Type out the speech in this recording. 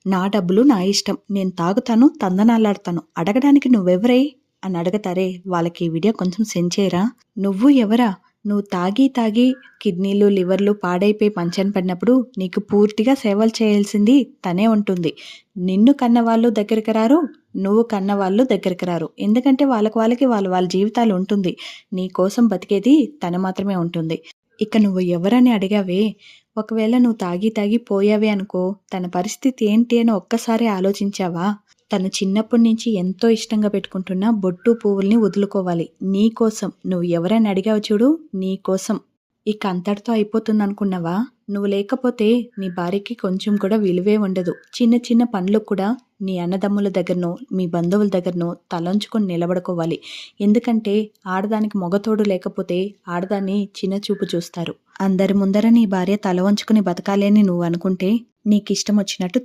నా డబ్బులు నా ఇష్టం, నేను తాగుతాను, తందనాలాడతాను, అడగడానికి నువ్వెవరై అని అడగతారే వాళ్ళకి ఈ వీడియో కొంచెం సెండ్ చేయరా. నువ్వు ఎవరా? నువ్వు తాగి తాగి కిడ్నీలు లివర్లు పాడైపోయి మంచాన పడినప్పుడు నీకు పూర్తిగా సేవలు చేయాల్సింది తనే ఉంటుంది. నిన్ను కన్నవాళ్ళు దగ్గరికి రారు, నువ్వు కన్నవాళ్ళు దగ్గరికి రారు. ఎందుకంటే వాళ్ళకి వాళ్ళ జీవితాలు ఉంటుంది. నీ కోసం బతికేది తను మాత్రమే ఉంటుంది. ఇక నువ్వు ఎవరని అడిగావే, ఒకవేళ నువ్వు తాగి తాగి పోయావే అనుకో, తన పరిస్థితి ఏంటి అని ఒక్కసారి ఆలోచించావా? తను చిన్నప్పటి నుంచి ఎంతో ఇష్టంగా పెట్టుకుంటున్న బొట్టు పువ్వుల్ని వదులుకోవాలి నీ కోసం. నువ్వు ఎవరని అడిగావు చూడు, నీ కోసం. ఇక అంతటితో అయిపోతుంది అనుకున్నావా? నువ్వు లేకపోతే నీ భార్యకి కొంచెం కూడా విలువే ఉండదు. చిన్న చిన్న పనులకు కూడా నీ అన్నదమ్ముల దగ్గరనో మీ బంధువుల దగ్గరనో తలంచుకొని నిలబడుకోవాలి. ఎందుకంటే ఆడదానికి మొగతోడు లేకపోతే ఆడదాన్ని చిన్న చూపు చూస్తారు. అందరి ముందర నీ భార్య తల వంచుకుని బతకాలి అని నువ్వు అనుకుంటే నీకు ఇష్టం వచ్చినట్టు